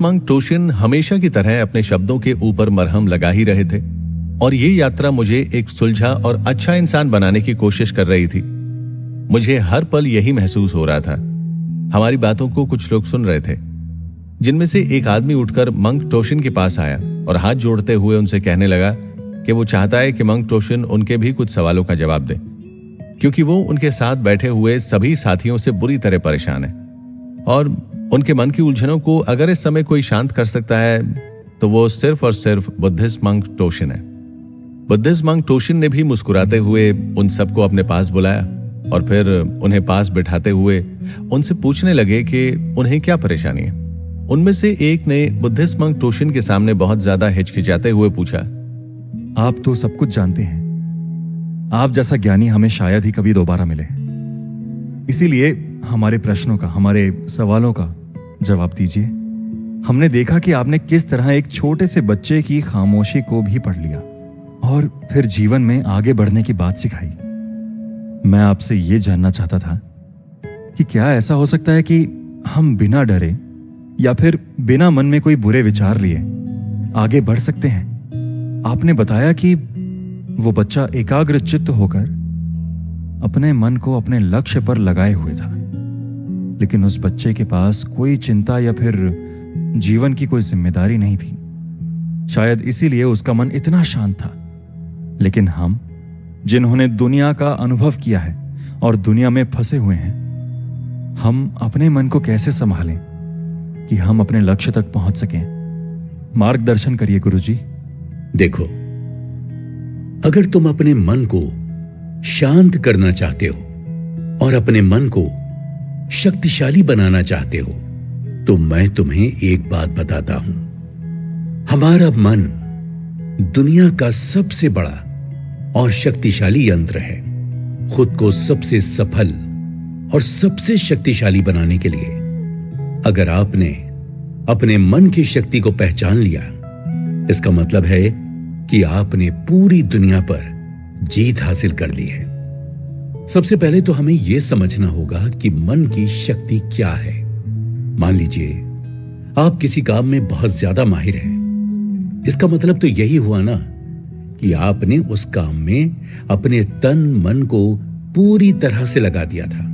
Buddhist monk टोशिन हमेशा की तरह अपने शब्दों के ऊपर मरहम लगा ही रहे थे और ये यात्रा मुझे एक सुलझा और अच्छा इंसान बनाने की कोशिश कर रही थी। मुझे हर पल यही महसूस हो रहा था। हमारी बातों को कुछ लोग सुन रहे थे, जिनमें से एक आदमी उठकर मंक टोशिन के पास आया और हाथ जोड़ते हुए उनसे कहने लगा कि वो चाहता है कि मंक टोशिन उनके भी कुछ सवालों का जवाब दे, क्योंकि वो उनके साथ बैठे हुए सभी साथियों से बुरी तरह परेशान है और उनके मन की उलझनों को अगर इस समय कोई शांत कर सकता है तो वो सिर्फ और सिर्फ बुद्धिस्ट मंक टोशिन है। बुद्धिस्ट मंक टोशिन ने भी मुस्कुराते हुए उन सबको अपने पास बुलाया और फिर उन्हें पास बिठाते हुए उनसे पूछने लगे कि उन्हें क्या परेशानी है। उनमें से एक ने बुद्धिस्ट मंक टोशिन के सामने बहुत ज्यादा हिचकिचाते हुए पूछा, आप तो सब कुछ जानते हैं। आप जैसा ज्ञानी हमें शायद ही कभी दोबारा मिले, इसीलिए हमारे प्रश्नों का, हमारे सवालों का जवाब दीजिए। हमने देखा कि आपने किस तरह एक छोटे से बच्चे की खामोशी को भी पढ़ लिया और फिर जीवन में आगे बढ़ने की बात सिखाई। मैं आपसे यह जानना चाहता था कि क्या ऐसा हो सकता है कि हम बिना डरे या फिर बिना मन में कोई बुरे विचार लिए आगे बढ़ सकते हैं। आपने बताया कि वो बच्चा एकाग्र चित्त होकर अपने मन को अपने लक्ष्य पर लगाए हुए था, लेकिन उस बच्चे के पास कोई चिंता या फिर जीवन की कोई जिम्मेदारी नहीं थी। शायद इसीलिए उसका मन इतना शांत था। लेकिन हम, जिन्होंने दुनिया का अनुभव किया है और दुनिया में फंसे हुए हैं, हम अपने मन को कैसे संभालें कि हम अपने लक्ष्य तक पहुंच सकें? मार्गदर्शन करिए गुरुजी। देखो, अगर तुम अपने मन को शांत करना चाहते हो और अपने मन को शक्तिशाली बनाना चाहते हो तो मैं तुम्हें एक बात बताता हूं। हमारा मन दुनिया का सबसे बड़ा और शक्तिशाली यंत्र है। खुद को सबसे सफल और सबसे शक्तिशाली बनाने के लिए अगर आपने अपने मन की शक्ति को पहचान लिया, इसका मतलब है कि आपने पूरी दुनिया पर जीत हासिल कर ली है। सबसे पहले तो हमें यह समझना होगा कि मन की शक्ति क्या है। मान लीजिए आप किसी काम में बहुत ज्यादा माहिर हैं। इसका मतलब तो यही हुआ ना कि आपने उस काम में अपने तन मन को पूरी तरह से लगा दिया था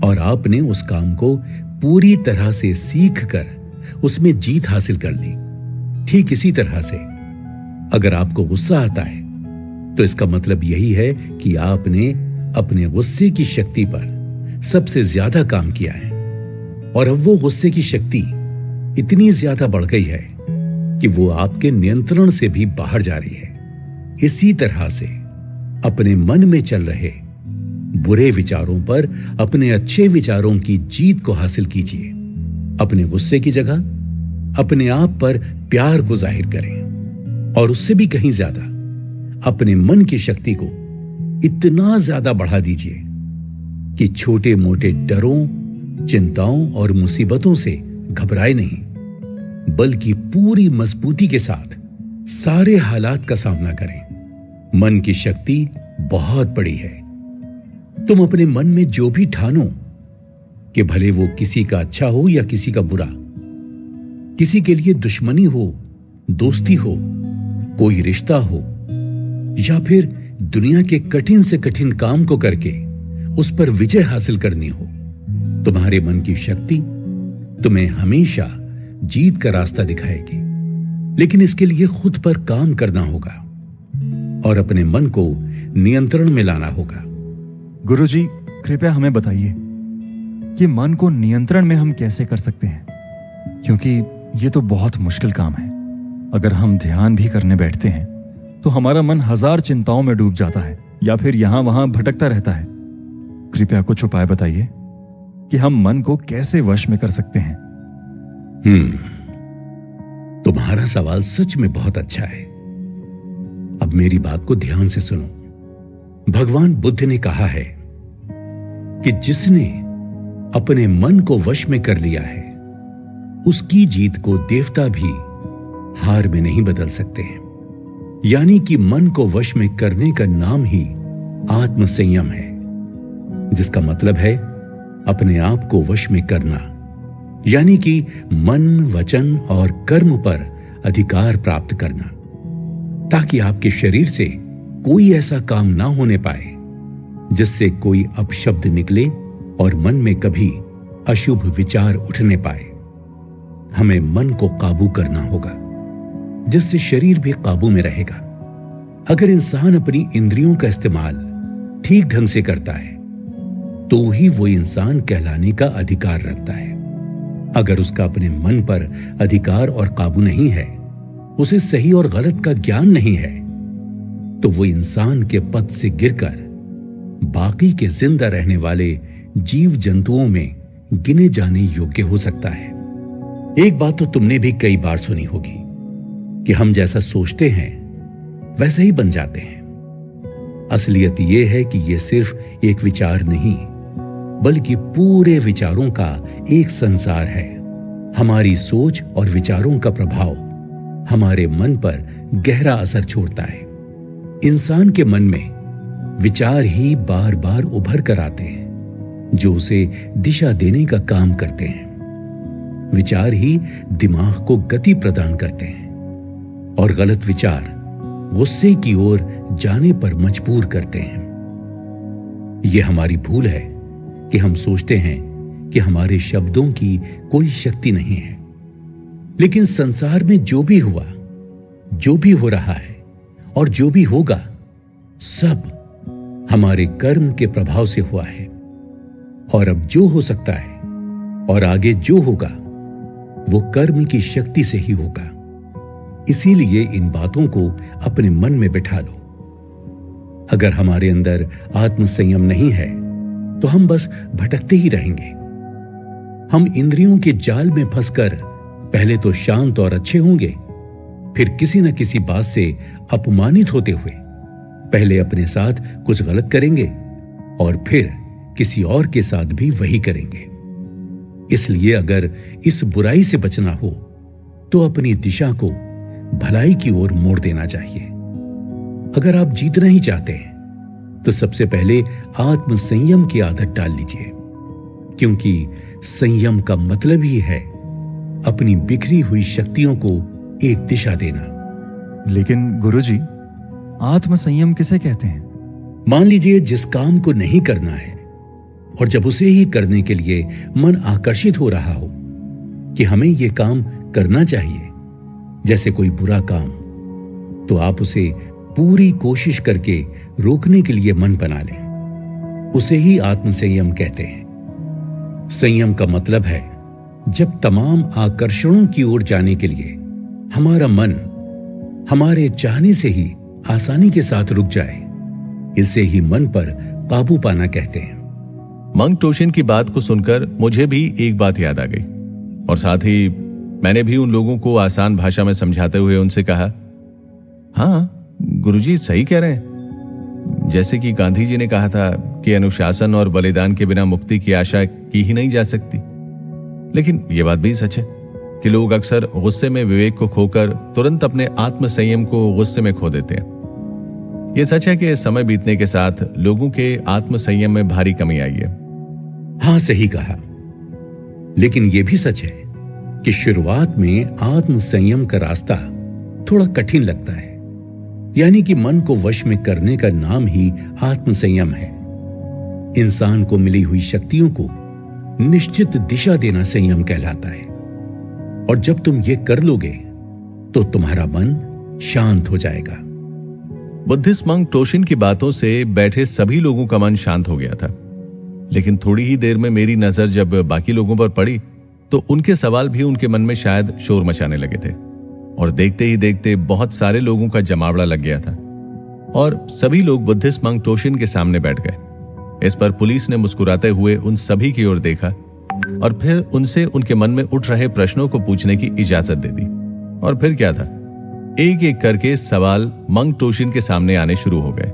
और आपने उस काम को पूरी तरह से सीख कर उसमें जीत हासिल कर ली। ठीक इसी तरह से अगर आपको गुस्सा आता है तो इसका मतलब यही है कि आपने अपने गुस्से की शक्ति पर सबसे ज्यादा काम किया है और अब वो गुस्से की शक्ति इतनी ज्यादा बढ़ गई है कि वो आपके नियंत्रण से भी बाहर जा रही है। इसी तरह से अपने मन में चल रहे बुरे विचारों पर अपने अच्छे विचारों की जीत को हासिल कीजिए। अपने गुस्से की जगह अपने आप पर प्यार को जाहिर करें और उससे भी कहीं ज्यादा अपने मन की शक्ति को इतना ज्यादा बढ़ा दीजिए कि छोटे मोटे डरों, चिंताओं और मुसीबतों से घबराए नहीं, बल्कि पूरी मजबूती के साथ सारे हालात का सामना करें। मन की शक्ति बहुत बड़ी है। तुम अपने मन में जो भी ठानो कि भले वो किसी का अच्छा हो या किसी का बुरा, किसी के लिए दुश्मनी हो, दोस्ती हो, कोई रिश्ता हो या फिर दुनिया के कठिन से कठिन काम को करके उस पर विजय हासिल करनी हो, तुम्हारे मन की शक्ति तुम्हें हमेशा जीत का रास्ता दिखाएगी। लेकिन इसके लिए खुद पर काम करना होगा और अपने मन को नियंत्रण में लाना होगा। गुरुजी, कृपया हमें बताइए कि मन को नियंत्रण में हम कैसे कर सकते हैं, क्योंकि ये तो बहुत मुश्किल काम है। अगर हम ध्यान भी करने बैठते हैं तो हमारा मन हजार चिंताओं में डूब जाता है या फिर यहां वहां भटकता रहता है। कृपया कुछ उपाय बताइए कि हम मन को कैसे वश में कर सकते हैं। तुम्हारा सवाल सच में बहुत अच्छा है। अब मेरी बात को ध्यान से सुनो। भगवान बुद्ध ने कहा है कि जिसने अपने मन को वश में कर लिया है उसकी जीत को देवता भी हार में नहीं बदल सकते हैं। यानी कि मन को वश में करने का नाम ही आत्म संयम है, जिसका मतलब है अपने आप को वश में करना, यानी कि मन, वचन और कर्म पर अधिकार प्राप्त करना, ताकि आपके शरीर से कोई ऐसा काम ना होने पाए जिससे कोई अपशब्द निकले और मन में कभी अशुभ विचार उठने पाए। हमें मन को काबू करना होगा, जिससे शरीर भी काबू में रहेगा। अगर इंसान अपनी इंद्रियों का इस्तेमाल ठीक ढंग से करता है तो ही वो इंसान कहलाने का अधिकार रखता है। अगर उसका अपने मन पर अधिकार और काबू नहीं है, उसे सही और गलत का ज्ञान नहीं है, तो वो इंसान के पद से गिरकर बाकी के जिंदा रहने वाले जीव जंतुओं में गिने जाने योग्य हो सकता है। एक बात तो तुमने भी कई बार सुनी होगी कि हम जैसा सोचते हैं वैसा ही बन जाते हैं। असलियत यह है कि यह सिर्फ एक विचार नहीं, बल्कि पूरे विचारों का एक संसार है। हमारी सोच और विचारों का प्रभाव हमारे मन पर गहरा असर छोड़ता है। इंसान के मन में विचार ही बार बार उभर कर आते हैं, जो उसे दिशा देने का काम करते हैं। विचार ही दिमाग को गति प्रदान करते हैं और गलत विचार गुस्से की ओर जाने पर मजबूर करते हैं। यह हमारी भूल है कि हम सोचते हैं कि हमारे शब्दों की कोई शक्ति नहीं है। लेकिन संसार में जो भी हुआ, जो भी हो रहा है और जो भी होगा, सब हमारे कर्म के प्रभाव से हुआ है। और अब जो हो सकता है और आगे जो होगा, वो कर्म की शक्ति से ही होगा। इसीलिए इन बातों को अपने मन में बिठा लो। अगर हमारे अंदर आत्मसंयम नहीं है तो हम बस भटकते ही रहेंगे। हम इंद्रियों के जाल में फंसकर पहले तो शांत और अच्छे होंगे, फिर किसी न किसी बात से अपमानित होते हुए पहले अपने साथ कुछ गलत करेंगे और फिर किसी और के साथ भी वही करेंगे। इसलिए अगर इस बुराई से बचना हो तो अपनी दिशा को भलाई की ओर मोड़ देना चाहिए। अगर आप जीतना ही चाहते हैं तो सबसे पहले आत्मसंयम की आदत डाल लीजिए, क्योंकि संयम का मतलब ही है अपनी बिखरी हुई शक्तियों को एक दिशा देना। लेकिन गुरुजी, आत्मसंयम किसे कहते हैं? मान लीजिए जिस काम को नहीं करना है और जब उसे ही करने के लिए मन आकर्षित हो रहा हो कि हमें यह काम करना चाहिए, जैसे कोई बुरा काम, तो आप उसे पूरी कोशिश करके रोकने के लिए मन बना लें। उसे ही आत्मसंयम कहते हैं। संयम का मतलब है जब तमाम आकर्षणों की ओर जाने के लिए हमारा मन हमारे चाहने से ही आसानी के साथ रुक जाए। इसे ही मन पर काबू पाना कहते हैं। मंक टोशिन की बात को सुनकर मुझे भी एक बात याद आ गई, और साथ ही मैंने भी उन लोगों को आसान भाषा में समझाते हुए उनसे कहा, हाँ गुरुजी सही कह रहे हैं। जैसे कि गांधी जी ने कहा था कि अनुशासन और बलिदान के बिना मुक्ति की आशा की ही नहीं जा सकती। लेकिन यह बात भी सच है कि लोग अक्सर गुस्से में विवेक को खोकर तुरंत अपने आत्मसंयम को गुस्से में खो देते हैं। यह सच है कि समय बीतने के साथ लोगों के आत्मसंयम में भारी कमी आई है। हाँ, सही कहा। लेकिन यह भी सच है कि शुरुआत में आत्मसंयम का रास्ता थोड़ा कठिन लगता है। यानी कि मन को वश में करने का नाम ही आत्मसंयम है। इंसान को मिली हुई शक्तियों को निश्चित दिशा देना संयम कहलाता है। और जब तुम ये कर लोगे तो तुम्हारा मन शांत हो जाएगा। बुद्धिस्ट मंक टोशिन की बातों से बैठे सभी लोगों का मन शांत हो गया था। लेकिन थोड़ी ही देर में मेरी नजर जब बाकी लोगों पर पड़ी तो उनके सवाल भी उनके मन में शायद शोर मचाने लगे थे, और देखते ही देखते बहुत सारे लोगों का जमावड़ा लग गया था और सभी लोग बुद्धिस्ट मंक टोशिन के सामने बैठ गए। इस पर पुलिस ने मुस्कुराते हुए उन सभी की ओर देखा और फिर उनसे उनके मन में उठ रहे प्रश्नों को पूछने की इजाजत दे दी। और फिर क्या था, एक एक करके सवाल मंक टोशिन के सामने आने शुरू हो गए।